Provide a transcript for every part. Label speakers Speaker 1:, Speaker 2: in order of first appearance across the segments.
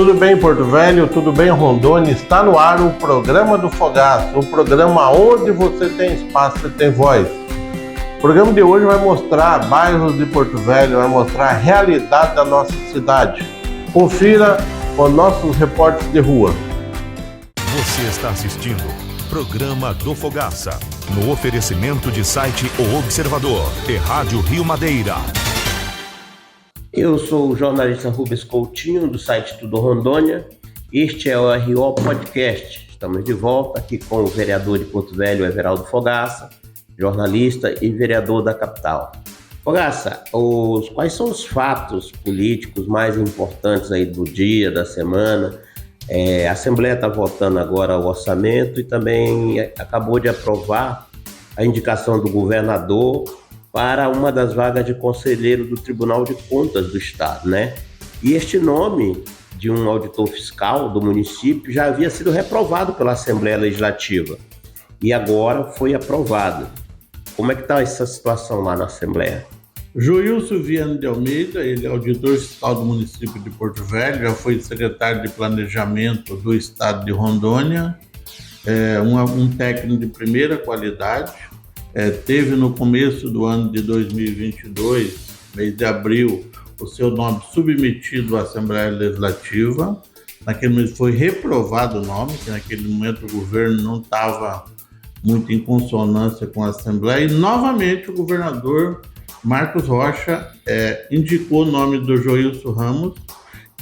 Speaker 1: Tudo bem, Porto Velho? Tudo bem, Rondônia? Está no ar o programa do Fogaço, o programa onde você tem espaço e tem voz. O programa de hoje vai mostrar bairros de Porto Velho, vai mostrar a realidade da nossa cidade. Confira com nossos repórteres de rua.
Speaker 2: Você está assistindo Programa do Fogaça, no oferecimento de site O Observador e Rádio Rio Madeira.
Speaker 3: Eu sou o jornalista Rubens Coutinho, do site Tudo Rondônia. Este é o RO Podcast. Estamos de volta aqui com o vereador de Porto Velho, Everaldo Fogaça, jornalista e vereador da capital. Fogaça, quais são os fatos políticos mais importantes aí do dia, da semana? A Assembleia está votando agora o orçamento e também acabou de aprovar a indicação do governador para uma das vagas de conselheiro do Tribunal de Contas do Estado, né? E este nome de um auditor fiscal do município já havia sido reprovado pela Assembleia Legislativa e agora foi aprovado. Como é que está essa situação lá na Assembleia?
Speaker 1: Joilson Viana de Almeida, ele é auditor fiscal do município de Porto Velho, já foi secretário de Planejamento do Estado de Rondônia, um técnico de primeira qualidade. Teve no começo do ano de 2022, mês de abril, o seu nome submetido à Assembleia Legislativa. Naquele momento foi reprovado o nome, que naquele momento o governo não estava muito em consonância com a Assembleia, e novamente o governador Marcos Rocha indicou o nome do Joilson Ramos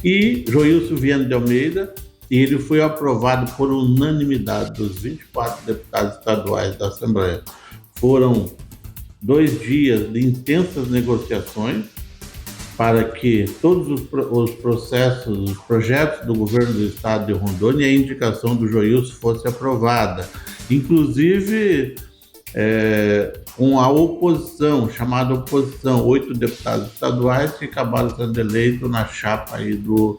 Speaker 1: e Joilson Viana de Almeida, e ele foi aprovado por unanimidade dos 24 deputados estaduais da Assembleia. Foram 2 dias de intensas negociações para que todos os processos, os projetos do governo do estado de Rondônia e a indicação do Joilson fosse aprovada. Inclusive, com a oposição, chamada oposição, 8 deputados estaduais que acabaram sendo eleitos na chapa aí do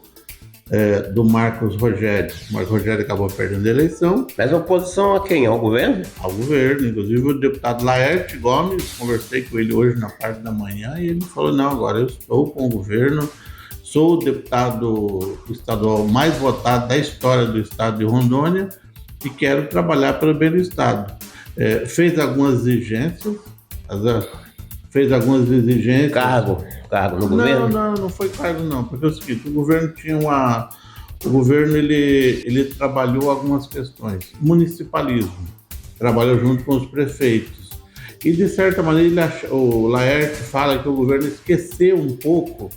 Speaker 1: Marcos Rogério. O Marcos Rogério acabou perdendo a eleição.
Speaker 3: Mas a oposição a quem? Ao governo?
Speaker 1: Ao governo. Inclusive o deputado Laerte Gomes, conversei com ele hoje na parte da manhã e ele falou, não, agora eu estou com o governo, sou o deputado estadual mais votado da história do estado de Rondônia e quero trabalhar pelo bem do estado. Fez algumas exigências.
Speaker 3: Cargo no governo?
Speaker 1: Não foi cargo não, porque é o seguinte, o governo ele trabalhou algumas questões. Municipalismo, trabalhou junto com os prefeitos. E de certa maneira o Laerte fala que o governo esqueceu um pouco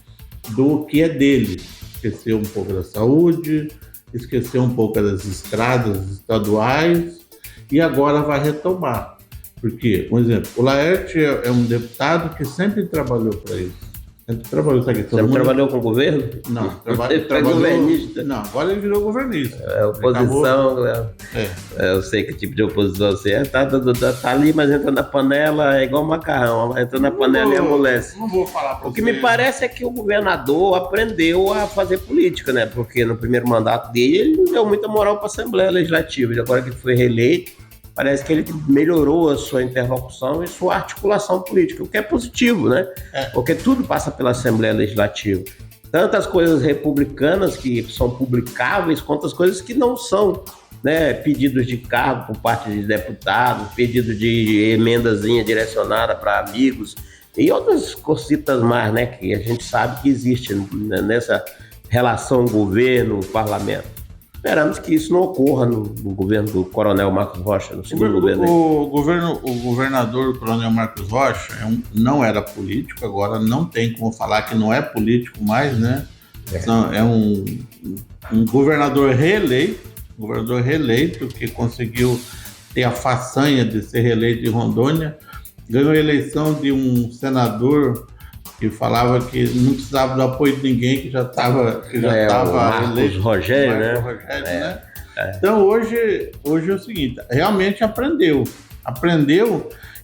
Speaker 1: do que é dele. Esqueceu um pouco da saúde, esqueceu um pouco das estradas estaduais e agora vai retomar. Porque, por exemplo, o Laerte é um deputado que sempre trabalhou para isso. Sempre
Speaker 3: trabalhou com o governo?
Speaker 1: Não,
Speaker 3: trabalhou governista.
Speaker 1: Não, agora ele virou governista.
Speaker 3: Oposição, eu sei que tipo de oposição você é. Tá ali, mas entra na panela, é igual macarrão. Entra na panela e amolece.
Speaker 1: Não vou falar para você.
Speaker 3: O que me parece é que o governador aprendeu a fazer política, né? Porque no primeiro mandato dele, ele não deu muita moral para a Assembleia Legislativa. E agora que ele foi reeleito, parece que ele melhorou a sua interlocução e sua articulação política, o que é positivo, né? Porque tudo passa pela Assembleia Legislativa. Tanto as coisas republicanas que são publicáveis, quanto as coisas que não são, né? Pedidos de cargo por parte de deputados, pedido de emendazinha direcionada para amigos e outras cositas mais, né? Que a gente sabe que existe nessa relação governo-parlamento. Esperamos que isso não ocorra no governo do Coronel Marcos Rocha, no segundo governo.
Speaker 1: O governador Coronel Marcos Rocha não era político, agora não tem como falar que não é político mais, né? É um governador reeleito que conseguiu ter a façanha de ser reeleito em Rondônia, ganhou a eleição de um senador que falava que não precisava do apoio de ninguém, que já estava
Speaker 3: eleito. Rogério,
Speaker 1: né? Então hoje é o seguinte, realmente aprendeu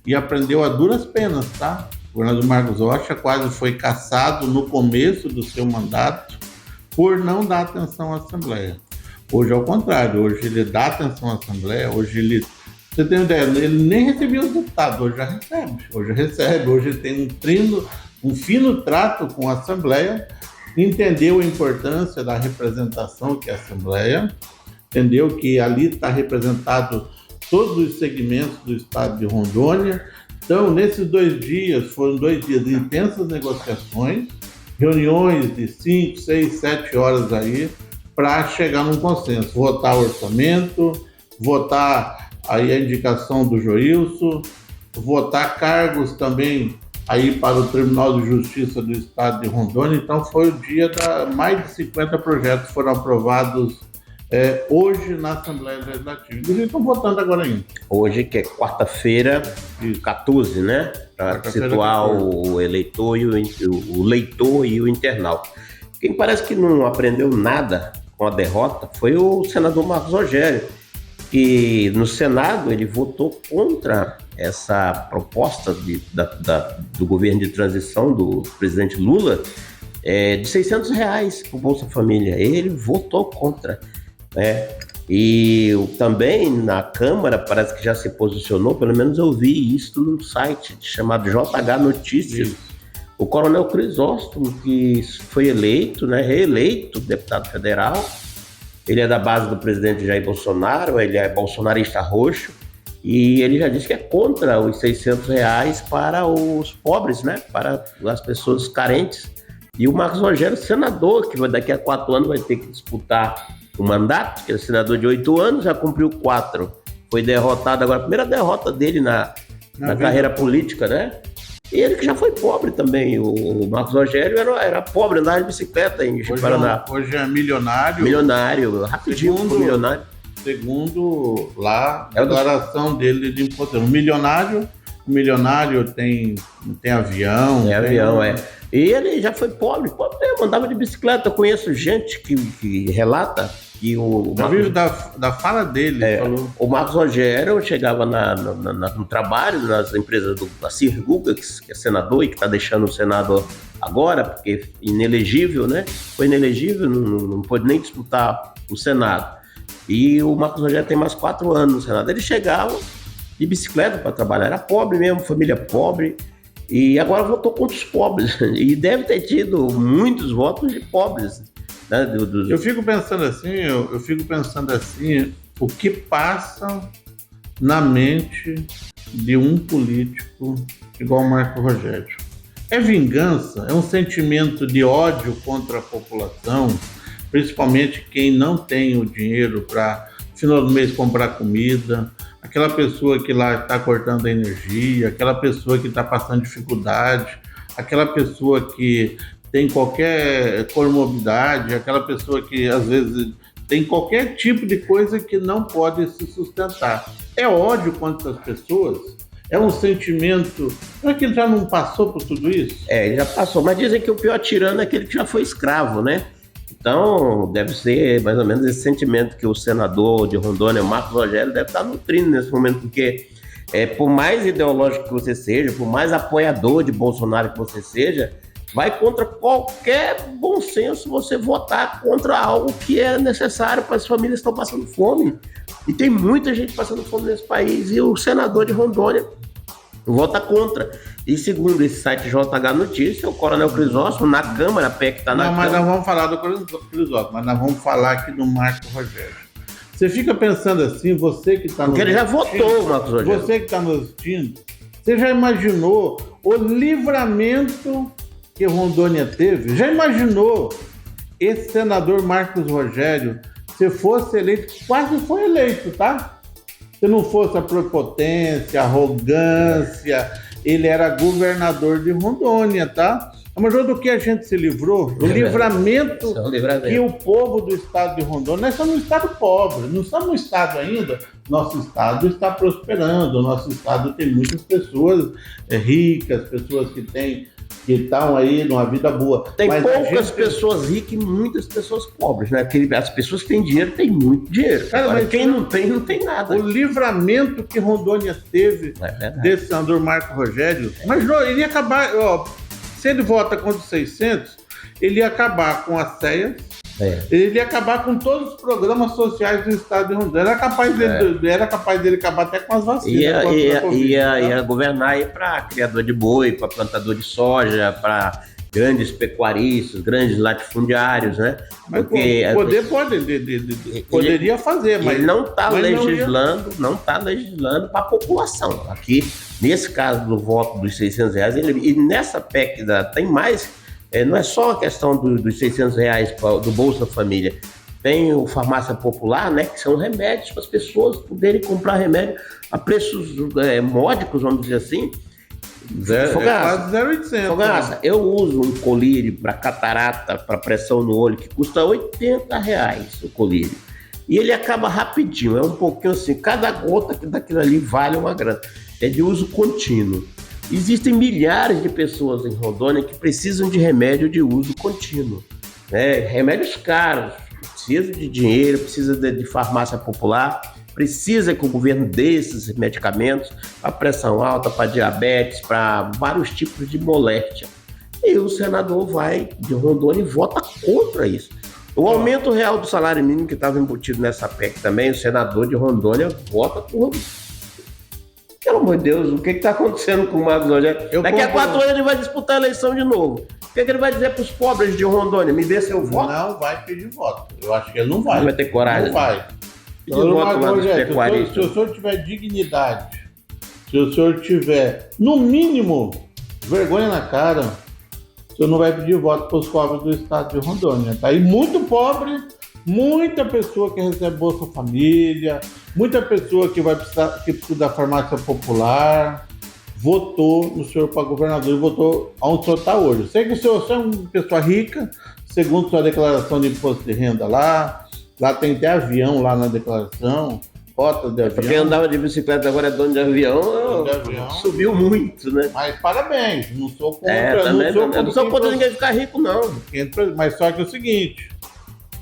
Speaker 1: e aprendeu a duras penas, tá? O governador Marcos Rocha quase foi cassado no começo do seu mandato por não dar atenção à Assembleia. Hoje é o contrário, hoje ele dá atenção à Assembleia, você tem uma ideia, ele nem recebia os deputados, hoje já recebe, hoje ele tem um fino trato com a Assembleia entendeu a importância da representação que é a Assembleia, entendeu que ali está representado todos os segmentos do estado de Rondônia. Então, nesses 2 dias, foram 2 dias de intensas negociações, reuniões de 5, 6, 7 horas aí, para chegar num consenso, votar o orçamento, votar aí a indicação do Joilson, votar cargos também aí para o Tribunal de Justiça do Estado de Rondônia. Então foi o dia mais de 50 projetos foram aprovados hoje na Assembleia Legislativa. Inclusive estão votando agora ainda.
Speaker 3: Hoje, que é quarta-feira, 14, né? Para situar o eleitor o leitor e o internauta. Quem parece que não aprendeu nada com a derrota foi o senador Marcos Rogério, que no Senado ele votou contra essa proposta do governo de transição do presidente Lula de R$600 para o Bolsa Família. Ele votou contra, né? E também na Câmara parece que já se posicionou, pelo menos eu vi isso num site chamado JH Notícias. Isso. O Coronel Crisóstomo, que foi eleito, né, reeleito deputado federal, ele é da base do presidente Jair Bolsonaro, ele é bolsonarista roxo, e ele já disse que é contra os R$600 para os pobres, né, para as pessoas carentes. E o Marcos Rogério, senador, que daqui a 4 anos vai ter que disputar o mandato, que é senador de 8 anos, já cumpriu 4. Foi derrotado agora, a primeira derrota dele na carreira política, né? E ele que já foi pobre também. O Marcos Rogério era pobre, andava de bicicleta em Paraná.
Speaker 1: Hoje é milionário.
Speaker 3: Milionário, rapidinho ficou milionário.
Speaker 1: Segundo lá, a declaração dele de imposto. O milionário tem avião.
Speaker 3: Tem avião, é. E ele já foi pobre mesmo, andava de bicicleta. Eu conheço gente que relata que o
Speaker 1: Marcos... da fala dele. Falou.
Speaker 3: O Marcos Rogério chegava no trabalho, nas empresas da Cir Guga, que é senador e que está deixando o Senado agora, porque inelegível, né? Foi inelegível, não pôde nem disputar o Senado. E o Marcos Rogério tem mais 4 anos no Senado. Ele chegava de bicicleta para trabalhar, era pobre mesmo, família pobre. E agora votou contra os pobres. E deve ter tido muitos votos de pobres. Né?
Speaker 1: Eu fico pensando assim, o que passa na mente de um político igual o Marcos Rogério. É vingança? É um sentimento de ódio contra a população, principalmente quem não tem o dinheiro para, no final do mês, comprar comida, aquela pessoa que lá está cortando a energia, aquela pessoa que está passando dificuldade, aquela pessoa que tem qualquer comorbidade, aquela pessoa que às vezes tem qualquer tipo de coisa que não pode se sustentar. É ódio contra as pessoas? É um sentimento... Será que ele já não passou por tudo isso?
Speaker 3: Ele já passou, mas dizem que o pior tirano é aquele que já foi escravo, né? Então, deve ser mais ou menos esse sentimento que o senador de Rondônia, Marcos Rogério, deve estar nutrindo nesse momento, porque por mais ideológico que você seja, por mais apoiador de Bolsonaro que você seja, vai contra qualquer bom senso você votar contra algo que é necessário para as famílias que estão passando fome. E tem muita gente passando fome nesse país, e o senador de Rondônia vota contra. E segundo esse site JH Notícias, o Coronel Crisóstomo, na Câmara, a PEC está na Câmara...
Speaker 1: Mas nós vamos falar do Crisóstomo, mas nós vamos falar aqui do Marcos Rogério. Você fica pensando assim, você que está...
Speaker 3: Porque ele já votou, Marcos Rogério.
Speaker 1: Você que está nos assistindo, você já imaginou o livramento que Rondônia teve? Já imaginou esse senador Marcos Rogério, se fosse eleito, quase foi eleito, tá? Se não fosse a prepotência, a arrogância, ele era governador de Rondônia, tá? Mas do que a gente se livrou, o livramento que o povo do estado de Rondônia, nós estamos num estado pobre, não estamos num estado ainda, nosso estado está prosperando, nosso estado tem muitas pessoas ricas, pessoas que estão aí numa vida boa.
Speaker 3: Tem poucas pessoas ricas e muitas pessoas pobres, né? As pessoas que têm dinheiro têm muito dinheiro. Mas quem não tem nada.
Speaker 1: O livramento que Rondônia teve desse senador Marcos Rogério, mas não, ele ia acabar, se ele vota contra os 600, ele ia acabar com a CEA, ele ia acabar com todos os programas sociais do estado de Rondônia. Era capaz dele acabar até com as vacinas.
Speaker 3: Ia governar para criador de boi, para plantador de soja, para grandes pecuaristas, grandes latifundiários, né?
Speaker 1: Mas porque poderia fazer, mas
Speaker 3: ele não está legislando, não está legislando para a população. Aqui, nesse caso do voto dos R$600, e nessa PEC tem mais, não é só a questão dos R$600 do Bolsa Família. Tem o Farmácia Popular, né, que são remédios para as pessoas poderem comprar remédio a preços módicos, vamos dizer assim.
Speaker 1: Quase 0,800.
Speaker 3: Fogaça, eu uso um colírio para catarata, para pressão no olho, que custa R$80 o colírio. E ele acaba rapidinho, é um pouquinho assim, cada gota daquilo ali vale uma grana. É de uso contínuo. Existem milhares de pessoas em Rondônia que precisam de remédio de uso contínuo. Remédios caros, precisa de dinheiro, precisa de farmácia popular, precisa que o governo dê esses medicamentos para pressão alta, para diabetes, para vários tipos de moléstia. E o senador vai de Rondônia e vota contra isso. O aumento real do salário mínimo que estava embutido nessa PEC também, o senador de Rondônia vota por... Pelo amor de Deus, o que está acontecendo com o Marcos Rogério? Daqui a 4 anos ele vai disputar a eleição de novo. O que ele vai dizer para os pobres de Rondônia? Me dê seu voto?
Speaker 1: Não vai pedir voto. Eu acho que ele não vai.
Speaker 3: Não vai ter coragem.
Speaker 1: Não vai.
Speaker 3: Então,
Speaker 1: se o senhor tiver dignidade, se o senhor tiver, no mínimo, vergonha na cara, o senhor não vai pedir voto para os pobres do estado de Rondônia. Tá aí muito pobre, muita pessoa que recebe Bolsa Família, muita pessoa que precisa da farmácia popular, votou no senhor para governador e votou onde o senhor está hoje. Sei que o senhor é uma pessoa rica, segundo sua declaração de imposto de renda lá tem até avião lá na declaração, rota de avião.
Speaker 3: Quem andava de bicicleta agora é dono de avião, subiu muito, né?
Speaker 1: Mas parabéns, não sou contra.
Speaker 3: Não sou contra ninguém ficar rico, não.
Speaker 1: Mas só que é o seguinte,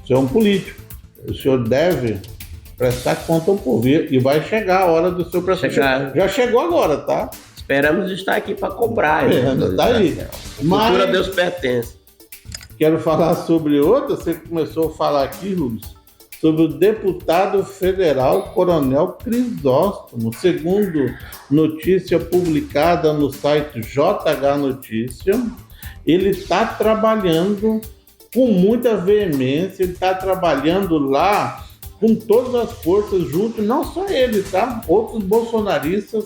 Speaker 1: o senhor é um político, o senhor deve prestar conta ao povo e vai chegar a hora do seu prestar. Já chegou agora, tá?
Speaker 3: Esperamos estar aqui para cobrar.
Speaker 1: Tá aí.
Speaker 3: A cultura a Deus pertence.
Speaker 1: Quero falar sobre outra, você começou a falar aqui, Rubens, sobre o deputado federal Coronel Crisóstomo. Segundo notícia publicada no site JH Notícia, ele está trabalhando com muita veemência, ele está trabalhando lá com todas as forças junto, não só ele, tá? Outros bolsonaristas,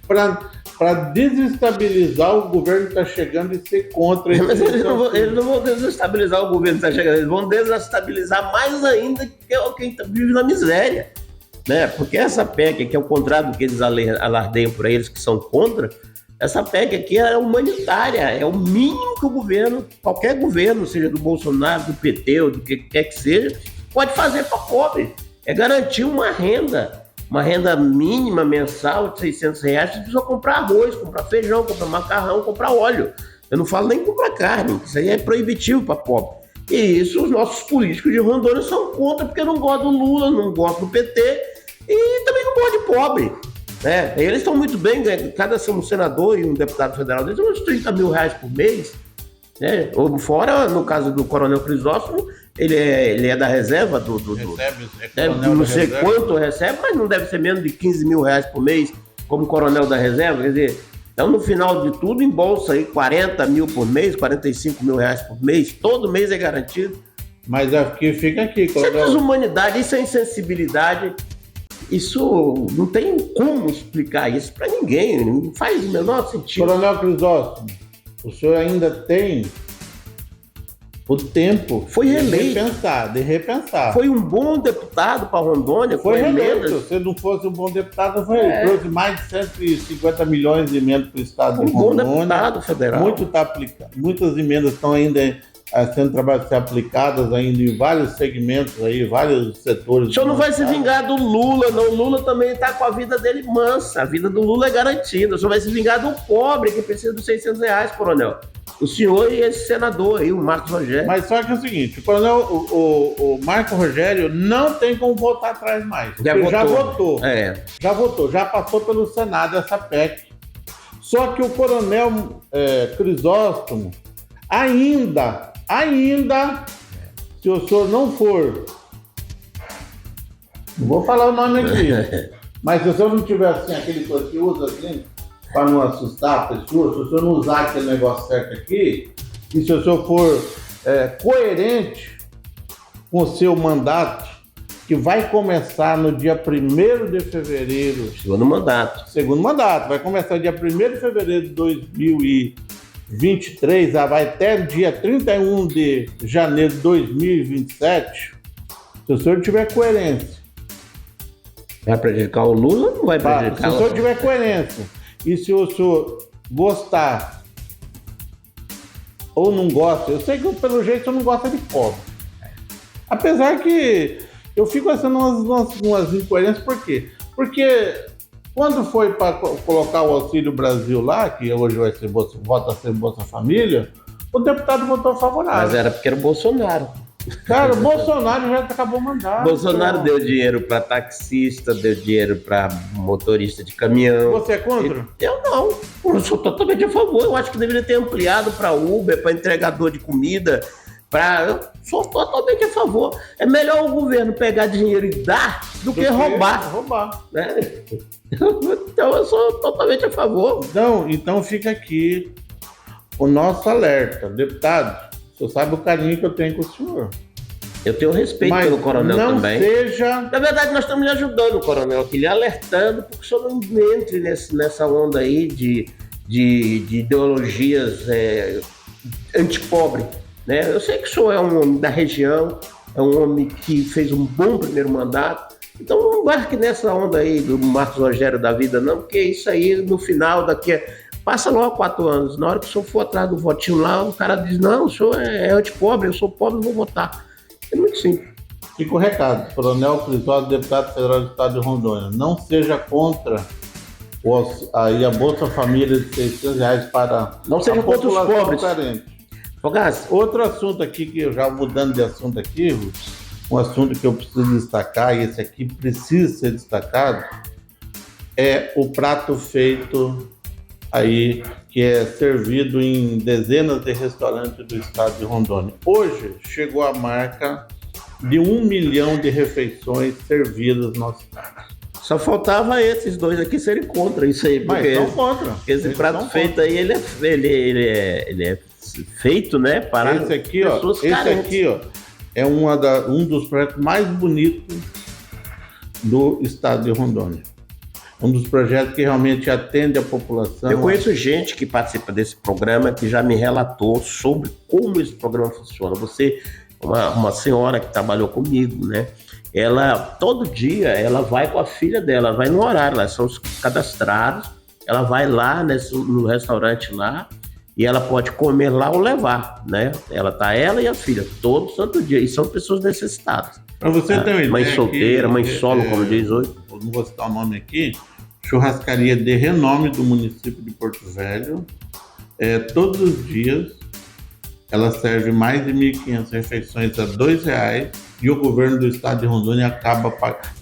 Speaker 1: para desestabilizar o governo que está chegando e ser contra esse.
Speaker 3: Mas eles não vão desestabilizar o governo que está chegando, eles vão desestabilizar mais ainda quem vive na miséria. Né? Porque essa PEC, que é o contrário do que eles alardeiam por aí, eles que são contra, essa PEC aqui é humanitária, é o mínimo que o governo, qualquer governo, seja do Bolsonaro, do PT ou do que quer que seja, pode fazer para pobre. É garantir uma renda mínima mensal de R$600, você precisa comprar arroz, comprar feijão, comprar macarrão, comprar óleo. Eu não falo nem comprar carne, isso aí é proibitivo para pobre. E isso os nossos políticos de Rondônia são contra, porque não gostam do Lula, não gostam do PT e também não gostam de pobre. Né? Eles estão muito bem, cada senador e um deputado federal deles, uns R$30 mil por mês. Né? Fora, no caso do Coronel Crisóstomo, ele é da reserva não sei quanto recebe, mas não deve ser menos de R$15 mil por mês como coronel da reserva. Quer dizer, então no final de tudo embolsa aí 40 mil por mês, 45 mil reais por mês, todo mês é garantido.
Speaker 1: Mas aqui fica aqui,
Speaker 3: coronel. Isso é desumanidade, isso é insensibilidade, isso não tem como explicar isso para ninguém, não faz o menor sentido.
Speaker 1: Coronel Crisóstomo, o senhor ainda tem o tempo de repensar.
Speaker 3: Foi um bom deputado para Rondônia.
Speaker 1: Foi reeleito. Se não fosse um bom deputado, trouxe mais de 150 milhões de emendas para o estado de Rondônia.
Speaker 3: Um bom deputado federal.
Speaker 1: Muitas emendas estão ainda sendo aplicadas ainda em vários segmentos, aí, vários setores.
Speaker 3: O senhor não vai se vingar do Lula, não. O Lula também está com a vida dele mansa. A vida do Lula é garantida. O senhor vai se vingar do pobre que precisa dos R$600, coronel. O senhor e esse senador aí, o Marcos Rogério.
Speaker 1: Mas só que é o seguinte, o Marcos Rogério não tem como voltar atrás mais. Já votou. Já votou, já passou pelo Senado essa PEC. Só que o coronel Crisóstomo ainda, se o senhor não for, não vou falar o nome aqui, mas se o senhor não tiver assim, aquele coisa que usa assim, para não assustar a pessoa, se o senhor não usar aquele negócio certo aqui, e se o senhor for coerente com o seu mandato, que vai começar no dia 1º de fevereiro.
Speaker 3: Segundo mandato.
Speaker 1: Vai começar dia 1º de fevereiro de 2023, vai até dia 31 de janeiro de 2027. Se o senhor tiver coerência.
Speaker 3: Vai prejudicar o Lula ou não vai prejudicar?
Speaker 1: Se o senhor tiver coerência e se o senhor gostar ou não gosta, eu sei que pelo jeito o senhor não gosta de pobre. Apesar que eu fico achando umas incoerências, por quê? Porque quando foi para colocar o Auxílio Brasil lá, que hoje volta a ser Bolsa Família, o deputado votou favorável.
Speaker 3: Mas era porque era o Bolsonaro.
Speaker 1: Cara, o Bolsonaro já acabou mandando.
Speaker 3: Bolsonaro deu dinheiro para taxista, deu dinheiro para motorista de caminhão.
Speaker 1: Você é contra?
Speaker 3: Eu não. Eu sou totalmente a favor. Eu acho que deveria ter ampliado para Uber, para entregador de comida. Eu sou totalmente a favor. É melhor o governo pegar dinheiro e dar do que roubar. Né? Então eu sou totalmente a favor.
Speaker 1: Então fica aqui o nosso alerta. Deputado, o senhor sabe o carinho que eu tenho com o senhor.
Speaker 3: Eu tenho respeito pelo coronel também. Na verdade, nós estamos lhe ajudando, coronel, aqui, lhe alertando, porque o senhor não entre nessa onda aí de ideologias antipobre. Né? Eu sei que o senhor é um homem da região, é um homem que fez um bom primeiro mandato, então não embarque nessa onda aí do Marcos Rogério da vida, não, porque isso aí no final passa logo 4 anos, na hora que o senhor for atrás do votinho lá, o cara diz, não, o senhor é antipobre, eu sou pobre, não vou votar. É muito simples.
Speaker 1: Fica o recado, Coronel Crisóstomo, deputado federal do estado de Rondônia, não seja contra a Bolsa Família de R$600 para
Speaker 3: não seja contra os pobres.
Speaker 1: Carente.
Speaker 3: Fogás.
Speaker 1: Outro assunto aqui, que eu já mudando de assunto aqui, um assunto que eu preciso destacar, e esse aqui precisa ser destacado, é o prato feito aí, que é servido em dezenas de restaurantes do estado de Rondônia. Hoje chegou a marca de 1 milhão de refeições servidas no nosso estado.
Speaker 3: Só faltava esses dois aqui serem contra isso aí.
Speaker 1: Mas estão contra.
Speaker 3: Esse prato feito aí, ele é feito, né, para
Speaker 1: esse aqui, ó, é um dos projetos mais bonitos do estado de Rondônia. Um dos projetos que realmente atende a população.
Speaker 3: Eu conheço gente que participa desse programa que já me relatou sobre como esse programa funciona. Uma senhora que trabalhou comigo, né? Ela, todo dia, ela vai com a filha dela, vai no horário, elas são cadastrados, ela vai lá no restaurante lá, e ela pode comer lá ou levar, né? Ela e a filha, todo santo dia, e são pessoas necessitadas.
Speaker 1: Para você ter uma ideia,
Speaker 3: mãe solteira, mãe solo, como diz hoje.
Speaker 1: Não vou citar o nome aqui, churrascaria de renome do município de Porto Velho. Todos os dias, ela serve mais de 1.500 refeições a R$2, e o governo do estado de Rondônia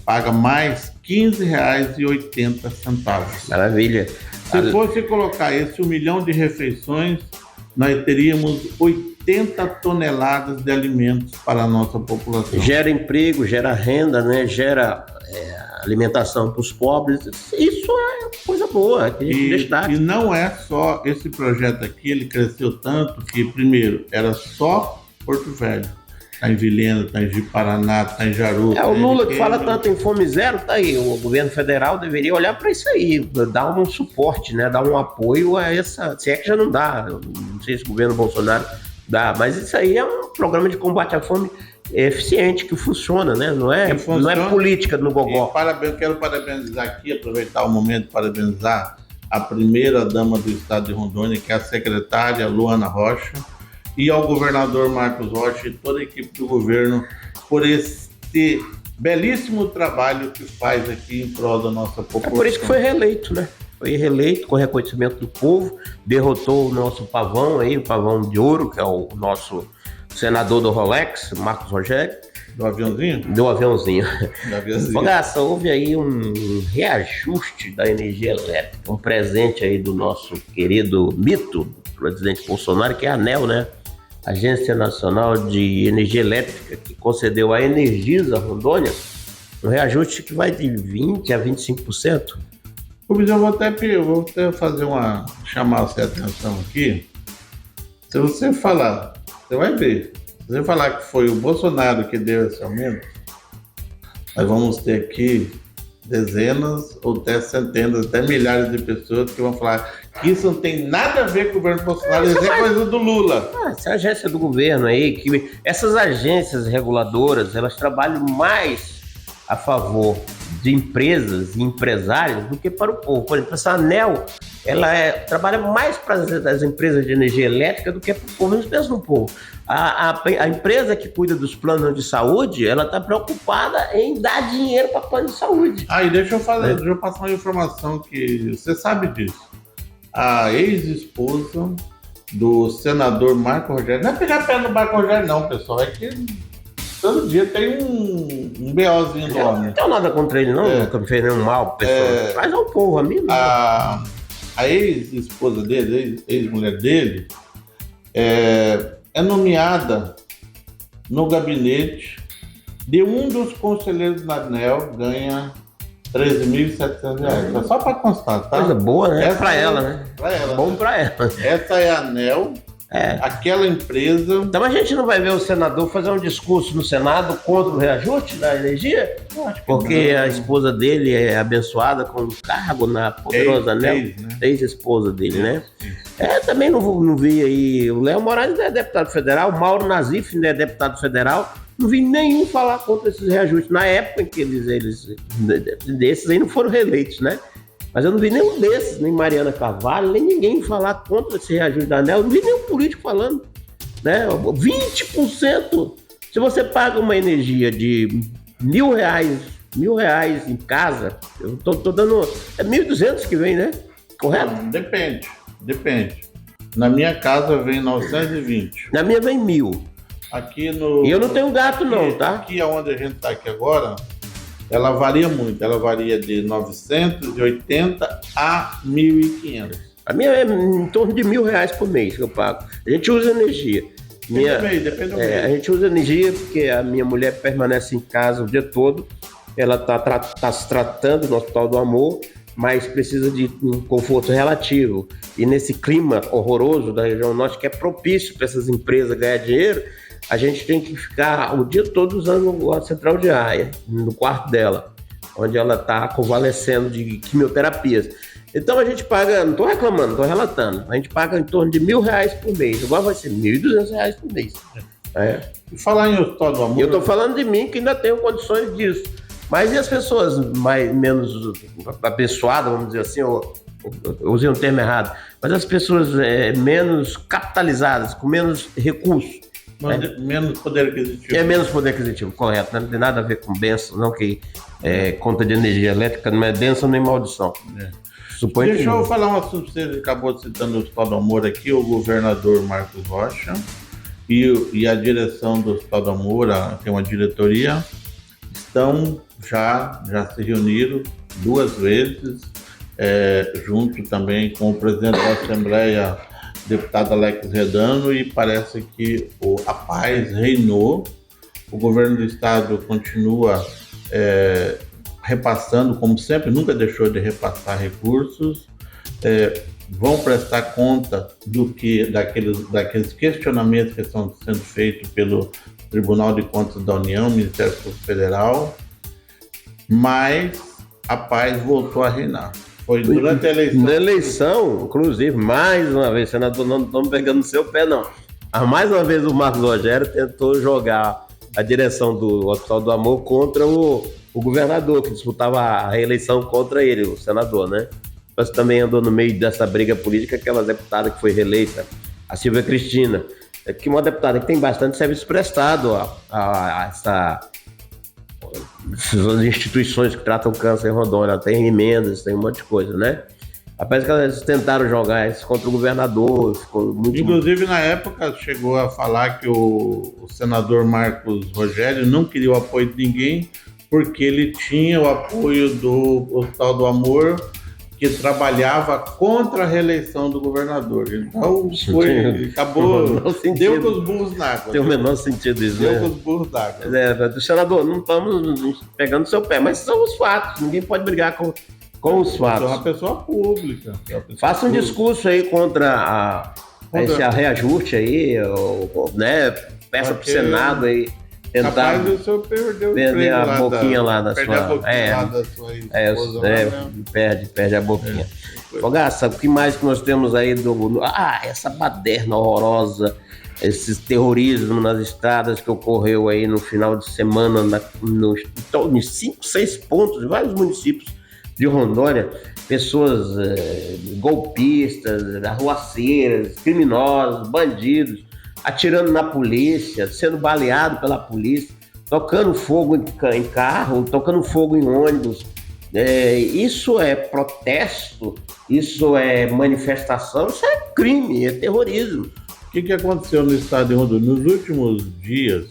Speaker 1: paga mais R$15,80.
Speaker 3: Maravilha.
Speaker 1: Se fosse colocar esse 1 milhão de refeições, nós teríamos 80 toneladas de alimentos para a nossa população.
Speaker 3: Gera emprego, gera renda, né? Gera alimentação para os pobres. Isso é coisa boa, que a gente destaca.
Speaker 1: E não é só esse projeto aqui, ele cresceu tanto que, primeiro, era só Porto Velho. Está em Vilhena, está em Ji-Paraná, está em Jaru.
Speaker 3: O Lula que fala tanto em fome zero, tá aí. O governo federal deveria olhar para isso aí, dar um suporte, né? Dar um apoio a essa. Se é que já não dá, não sei se o governo Bolsonaro dá, mas isso aí é um programa de combate à fome eficiente, que funciona, né? Não é política no gogó.
Speaker 1: Quero parabenizar aqui, aproveitar o momento para parabenizar a primeira-dama do estado de Rondônia, que é a secretária Luana Rocha, e ao governador Marcos Rocha e toda a equipe do governo por este belíssimo trabalho que faz aqui em prol da nossa população.
Speaker 3: É por isso que foi reeleito, né? Foi reeleito com reconhecimento do povo, derrotou o nosso pavão aí, o pavão de ouro, que é o nosso senador do Rolex, Marcos Rogério.
Speaker 1: Do aviãozinho?
Speaker 3: Do aviãozinho. Fogaça, houve aí um reajuste da energia elétrica, um presente aí do nosso querido mito, presidente Bolsonaro, que é a ANEEL, né? Agência Nacional de Energia Elétrica, que concedeu a Energisa Rondônia um reajuste que vai de 20% a 25%.
Speaker 1: Eu vou até fazer chamar a sua atenção aqui. Se você falar, você vai ver. Se você falar que foi o Bolsonaro que deu esse aumento, nós vamos ter aqui dezenas ou até centenas, até milhares de pessoas que vão falar que isso não tem nada a ver com o governo Bolsonaro, isso é coisa do Lula.
Speaker 3: Essa agência do governo aí, que essas agências reguladoras, elas trabalham mais a favor de empresas e empresários do que para o povo. Por exemplo, essa ANEEL, ela trabalha mais para as empresas de energia elétrica do que para o povo, eles pensam no povo. A empresa que cuida dos planos de saúde, ela está preocupada em dar dinheiro para plano de saúde.
Speaker 1: E deixa eu passar uma informação que você sabe disso. A ex-esposa do senador Marco Rogério, não é pegar pé no Marco Rogério não, pessoal, é que todo dia tem um BOzinho do homem.
Speaker 3: Não tenho nada contra ele não, nunca me fez nenhum mal, pessoal. Mas ao povo, a mim não.
Speaker 1: A ex-esposa dele, ex-mulher dele, é nomeada no gabinete de um dos conselheiros da ANEEL, ganha R$13.700. Só para constar, tá?
Speaker 3: Coisa boa, né? É para ela, né?
Speaker 1: Para ela.
Speaker 3: Bom para ela.
Speaker 1: Essa é a ANEEL, aquela empresa.
Speaker 3: Então a gente não vai ver o senador fazer um discurso no Senado contra o reajuste da energia? Porque a esposa dele é abençoada com um cargo na poderosa ANEEL. Ex-esposa dele, né? Também não vi aí. O Léo Moraes é deputado federal, o Mauro Nazif é deputado federal. Não vi nenhum falar contra esses reajustes. Na época em que desses aí não foram reeleitos, né? Mas eu não vi nenhum desses, nem Mariana Carvalho, nem ninguém falar contra esse reajuste da ANEEL. Eu não vi nenhum político falando, né? 20%. Se você paga uma energia de R$1.000 em casa, eu tô dando... É 1.200 que vem, né? Correto?
Speaker 1: Depende. Na minha casa vem 920.
Speaker 3: Na minha vem 1.000.
Speaker 1: Aqui no...
Speaker 3: E eu não tenho gato não, tá?
Speaker 1: Aqui onde a gente tá aqui agora, ela varia muito. Ela varia de 980 a 1.500. A
Speaker 3: minha é em torno de R$1.000 por mês que eu pago. A gente usa energia.
Speaker 1: Depende do mês.
Speaker 3: A gente usa energia porque a minha mulher permanece em casa o dia todo. Ela tá se tratando no Hospital do Amor, mas precisa de um conforto relativo. E nesse clima horroroso da região norte, que é propício para essas empresas ganhar dinheiro, a gente tem que ficar o dia todo usando a central de ar, no quarto dela, onde ela está convalescendo de quimioterapias. Então a gente paga, não estou reclamando, estou relatando, a gente paga em torno de R$1.000 por mês, agora vai ser R$1.200 por mês.
Speaker 1: E falar em Hospital do Amor...
Speaker 3: Eu estou falando de mim que ainda tenho condições disso. Mas e as pessoas menos abençoadas, vamos dizer assim, eu usei um termo errado, mas as pessoas menos capitalizadas, com menos recursos,
Speaker 1: menos poder aquisitivo.
Speaker 3: Menos poder aquisitivo, correto. Não tem nada a ver com bênção, não, que conta de energia elétrica não é bênção nem maldição.
Speaker 1: Deixa eu falar um assunto, você acabou citando o Hospital do Amor aqui, o governador Marcos Rocha e a direção do Hospital do Amor, tem uma diretoria, já se reuniram 2 vezes, junto também com o presidente da Assembleia, deputado Alex Redano, e parece que a paz reinou. O governo do estado continua repassando, como sempre, nunca deixou de repassar recursos, vão prestar conta daqueles questionamentos que estão sendo feitos pelo Tribunal de Contas da União, Ministério Público Federal, mas a paz voltou a reinar. Foi durante a eleição.
Speaker 3: Na eleição, inclusive, mais uma vez, senador, não estamos pegando no seu pé, não. Mais uma vez o Marcos Rogério tentou jogar a direção do Hospital do Amor contra o governador, que disputava a reeleição contra ele, o senador, né? Mas também andou no meio dessa briga política, aquela deputada que foi reeleita, a Silvia Cristina, que é uma deputada que tem bastante serviço prestado a essas instituições que tratam câncer em Rondônia. Ela tem emendas, tem um monte de coisa, né? Parece que elas tentaram jogar isso contra o governador. Ficou muito...
Speaker 1: Inclusive, na época, chegou a falar que o senador Marcos Rogério não queria o apoio de ninguém, porque ele tinha o apoio do Hospital do Amor, que trabalhava contra a reeleição do governador. Então, acabou, deu com os burros na água.
Speaker 3: Tem o menor sentido isso, né?
Speaker 1: Deu com os burros na água.
Speaker 3: Senador, não estamos pegando seu pé, mas são os fatos. Ninguém pode brigar com os fatos.
Speaker 1: É uma pessoa pública.
Speaker 3: Faça um discurso aí contra esse reajuste aí, né? Peça pro Senado aí. Tentar
Speaker 1: capaz o senhor perdeu
Speaker 3: vender a boquinha lá da
Speaker 1: sua
Speaker 3: esposa, né? Perde a boquinha. Fogaça, o que mais que nós temos aí essa baderna horrorosa, esses terrorismos nas estradas que ocorreu aí no final de semana em 5, 6 pontos de vários municípios de Rondônia, pessoas golpistas, arruaceiras, criminosos, bandidos, atirando na polícia, sendo baleado pela polícia, tocando fogo em carro, tocando fogo em ônibus. Isso é protesto, isso é manifestação, isso é crime, é terrorismo.
Speaker 1: O que aconteceu no estado de Rondônia? Nos últimos dias,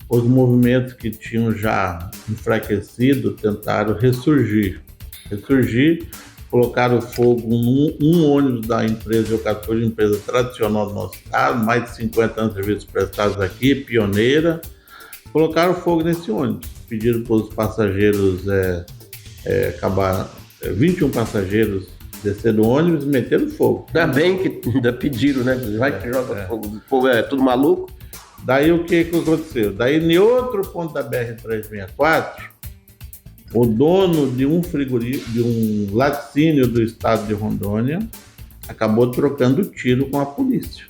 Speaker 1: os movimentos que tinham já enfraquecido tentaram ressurgir, colocaram fogo num ônibus da empresa Eucator, empresa tradicional do nosso estado, mais de 50 anos de serviços prestados aqui, pioneira. Colocaram fogo nesse ônibus, pediram para os passageiros 21 passageiros descer do ônibus e meteram fogo.
Speaker 3: Ainda bem que ainda pediram, né? Vai que joga fogo, o povo é tudo maluco.
Speaker 1: Daí o que aconteceu? Daí em outro ponto da BR-364, o dono de um frigorífico, de um laticínio do estado de Rondônia, acabou trocando tiro com a polícia.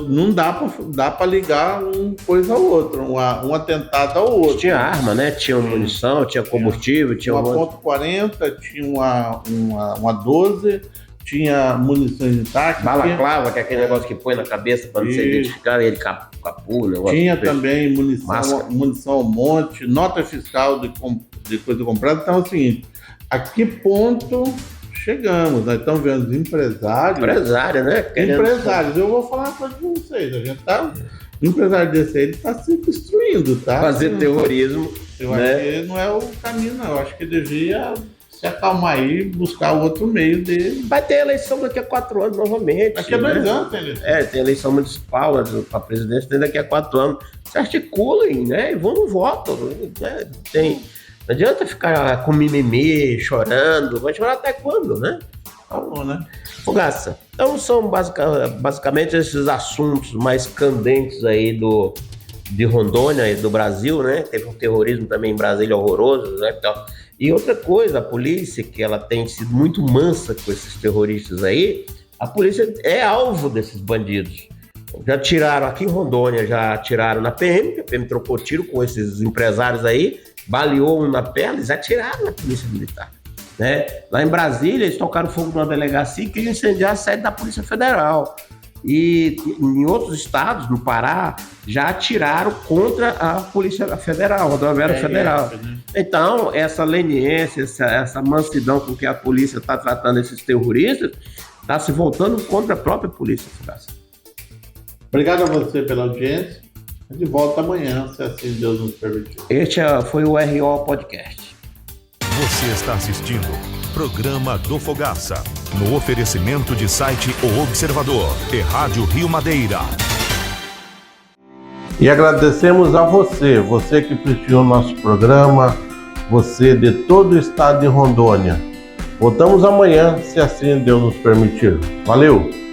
Speaker 1: Não dá para ligar uma coisa ao outro, um atentado ao outro.
Speaker 3: Tinha arma, né? Tinha munição, tinha combustível, tinha
Speaker 1: uma ponto .40, tinha uma 12, tinha munições intactas.
Speaker 3: Balaclava, que é aquele negócio que põe na cabeça para não ser identificado, ele capu, negócio.
Speaker 1: Tinha também munição ao monte, nota fiscal de coisa comprada. Então é o seguinte, a que ponto chegamos? Nós estamos vendo os empresários, né? Empresários, eu vou falar uma coisa para vocês, o empresário desse aí, ele está se destruindo, tá?
Speaker 3: Fazer terrorismo,
Speaker 1: eu acho que não é o caminho, não. Eu acho que devia se acalmar aí e buscar outro meio dele.
Speaker 3: Vai ter eleição daqui a 4 anos novamente.
Speaker 1: Daqui a 2 anos tem eleição.
Speaker 3: Tem eleição municipal para presidente, tem daqui a 4 anos. Se articulem, né? E vão no voto. Né? Não adianta ficar com mimimi, chorando. Vai chorar até quando, né? Fogaça. Então são basicamente esses assuntos mais candentes aí de Rondônia e do Brasil, né? Teve um terrorismo também em Brasília horroroso, né? E outra coisa, a polícia, que ela tem sido muito mansa com esses terroristas aí, a polícia é alvo desses bandidos. Já tiraram aqui em Rondônia, já atiraram na PM, a PM trocou tiro com esses empresários aí, baleou um na perna, eles atiraram na polícia militar. Né? Lá em Brasília, eles tocaram fogo numa delegacia e queriam incendiar a sede da Polícia Federal. E em outros estados, no Pará, já atiraram contra a Polícia Federal, a Rodoviária Federal. Né? Então, essa leniência, essa mansidão com que a polícia está tratando esses terroristas, está se voltando contra a própria polícia.
Speaker 1: Obrigado a você pela audiência. De volta amanhã, se assim Deus nos permitir.
Speaker 3: Este foi o RO Podcast.
Speaker 2: Você está assistindo Programa do Fogaça, no oferecimento de site O Observador e Rádio Rio Madeira.
Speaker 1: E agradecemos a você que prestigiou o nosso programa, você de todo o estado de Rondônia. Voltamos amanhã, se assim Deus nos permitir. Valeu!